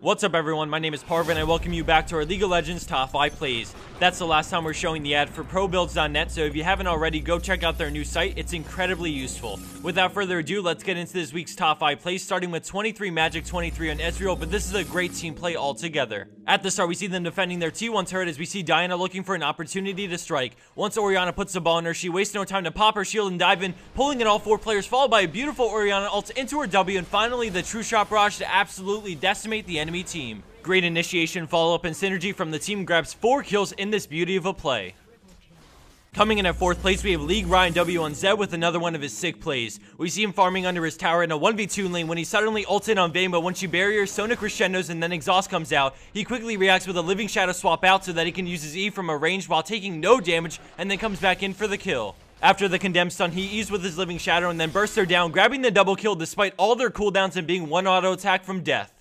What's up everyone, my name is Parv and I welcome you back to our League of Legends Top 5 Plays. That's the last time we're showing the ad for ProBuilds.net, so if you haven't already, go check out their new site. It's incredibly useful. Without further ado, let's get into this week's Top 5 Plays, starting with 23 Magic 23 on Ezreal, but this is a great team play altogether. At the start, we see them defending their T1 turret as we see Diana looking for an opportunity to strike. Once Orianna puts the ball in her, she wastes no time to pop her shield and dive in, pulling in all 4 players, followed by a beautiful Orianna ult into her W, and finally the true shot barrage to absolutely decimate the enemy team. Great initiation, follow-up, and synergy from the team grabs 4 kills in this beauty of a play. Coming in at 4th place, we have League Ryan W on Zed with another one of his sick plays. We see him farming under his tower in a 1v2 lane when he suddenly ults in on Vayne, but once she barriers, Sona crescendos, and then Exhaust comes out, he quickly reacts with a Living Shadow swap out so that he can use his E from a range while taking no damage, and then comes back in for the kill. After the condemned stun, he E's with his Living Shadow and then bursts her down, grabbing the double kill despite all their cooldowns and being one auto attack from death.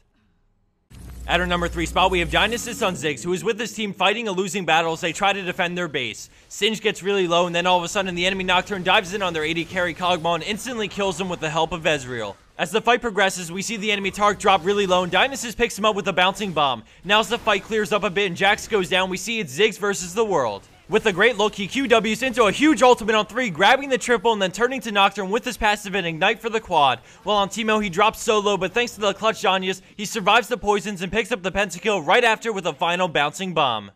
At our number 3 spot, we have Dionysus on Ziggs, who is with his team fighting a losing battle as they try to defend their base. Singe gets really low, and then all of a sudden the enemy Nocturne dives in on their AD carry Kog'Maw and instantly kills them with the help of Ezreal. As the fight progresses, we see the enemy Tark drop really low, and Dionysus picks him up with a bouncing bomb. Now as the fight clears up a bit and Jax goes down, we see it's Ziggs versus the world. With a great look, he QWs into a huge ultimate on 3, grabbing the triple and then turning to Nocturne with his passive and Ignite for the quad. While on Teemo, he drops so low, but thanks to the clutch Zhonya's, he survives the poisons and picks up the pentakill right after with a final bouncing bomb.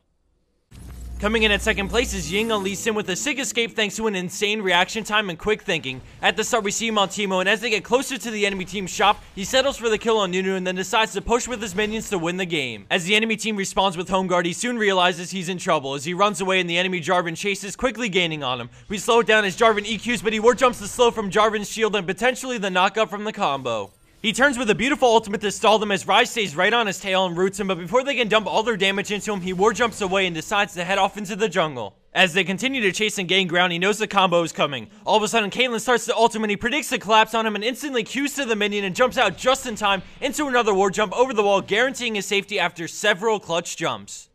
Coming in at 2nd place is Ying on Lee Sin with a sick escape thanks to an insane reaction time and quick thinking. At the start, we see him on Teemo, and as they get closer to the enemy team's shop, he settles for the kill on Nunu and then decides to push with his minions to win the game. As the enemy team responds with Home Guard, he soon realizes he's in trouble as he runs away and the enemy Jarvan chases, quickly gaining on him. We slow it down as Jarvan EQs, but he war jumps the slow from Jarvan's shield and potentially the knockup from the combo. He turns with a beautiful ultimate to stall them as Ryze stays right on his tail and roots him, but before they can dump all their damage into him, he war jumps away and decides to head off into the jungle. As they continue to chase and gain ground, he knows the combo is coming. All of a sudden, Caitlyn starts to ult him and he predicts the collapse on him and instantly Qs to the minion and jumps out just in time into another war jump over the wall, guaranteeing his safety after several clutch jumps.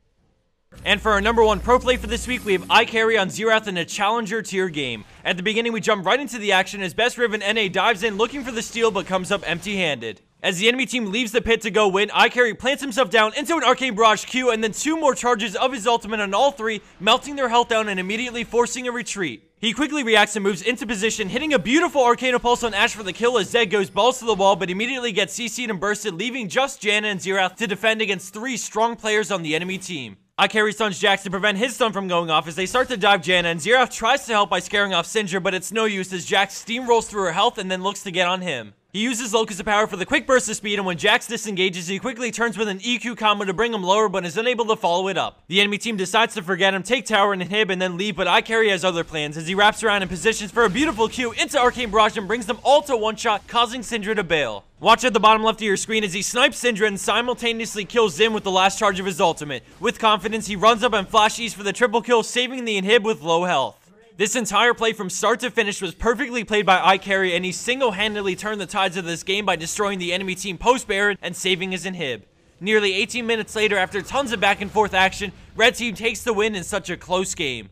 And for our number 1 pro play for this week, we have iCarry on Xerath in a challenger tier game. At the beginning, we jump right into the action as Best Riven NA dives in looking for the steal but comes up empty-handed. As the enemy team leaves the pit to go win, iCarry plants himself down into an Arcane Barrage Q and then 2 more charges of his ultimate on all 3, melting their health down and immediately forcing a retreat. He quickly reacts and moves into position, hitting a beautiful Arcane Pulse on Ashe for the kill as Zed goes balls to the wall but immediately gets CC'd and bursted, leaving just Janna and Xerath to defend against 3 strong players on the enemy team. iCarry stuns Jax to prevent his stun from going off as they start to dive Janna, and Xerath tries to help by scaring off Syndra, but it's no use as Jax steamrolls through her health and then looks to get on him. He uses Locust of Power for the quick burst of speed, and when Jax disengages, he quickly turns with an EQ combo to bring him lower, but is unable to follow it up. The enemy team decides to forget him, take tower and inhib, and then leave, but iCarry has other plans as he wraps around and positions for a beautiful Q into Arcane Barrage and brings them all to one shot, causing Syndra to bail. Watch at the bottom left of your screen as he snipes Syndra and simultaneously kills Zim with the last charge of his ultimate. With confidence, he runs up and flashes for the triple kill, saving the inhib with low health. This entire play from start to finish was perfectly played by iCarry, and he single-handedly turned the tides of this game by destroying the enemy team post-Baron and saving his inhib. Nearly 18 minutes later, after tons of back-and-forth action, Red Team takes the win in such a close game.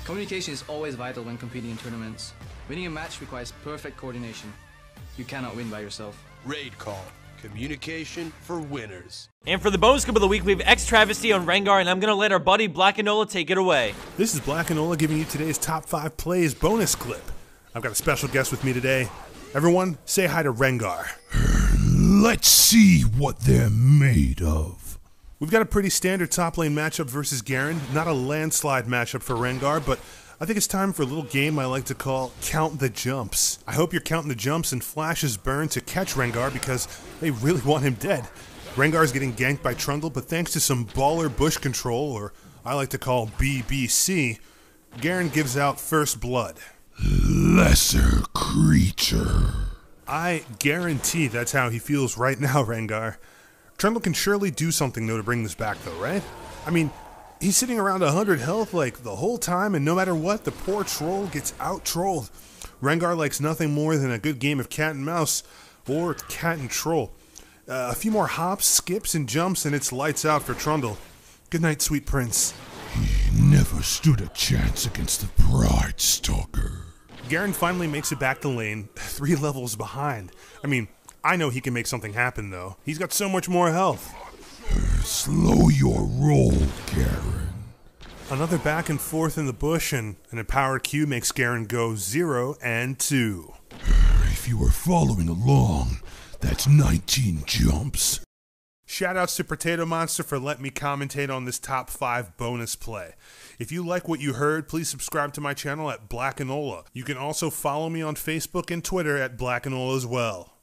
Communication is always vital when competing in tournaments. Winning a match requires perfect coordination. You cannot win by yourself. Raid call. Communication for winners. And for the bonus clip of the week, we have X Travesty on Rengar, and I'm going to let our buddy Black Enola take it away. This is Black Enola giving you today's Top 5 Plays bonus clip. I've got a special guest with me today. Everyone, say hi to Rengar. Let's see what they're made of. We've got a pretty standard top lane matchup versus Garen. Not a landslide matchup for Rengar, but I think it's time for a little game I like to call Count the Jumps. I hope you're counting the jumps and flashes burn to catch Rengar because they really want him dead. Rengar's getting ganked by Trundle, but thanks to some baller bush control, or I like to call BBC, Garen gives out first blood. Lesser creature. I guarantee that's how he feels right now, Rengar. Trundle can surely do something though to bring this back though, right? I mean, he's sitting around 100 health like the whole time, and no matter what, the poor troll gets out-trolled. Rengar likes nothing more than a good game of cat and mouse, or cat and troll. A few more hops, skips, and jumps, and it's lights out for Trundle. Good night, sweet prince. He never stood a chance against the Pride Stalker. Garen finally makes it back to lane, 3 levels behind. I mean, I know he can make something happen, though. He's got so much more health. Slow your roll, Garen. Another back and forth in the bush, and an empowered Q makes Garen go 0 and 2. If you were following along, that's 19 jumps. Shoutouts to Potato Monster for letting me commentate on this top 5 bonus play. If you like what you heard, please subscribe to my channel at Blackanola. You can also follow me on Facebook and Twitter at Blackanola as well.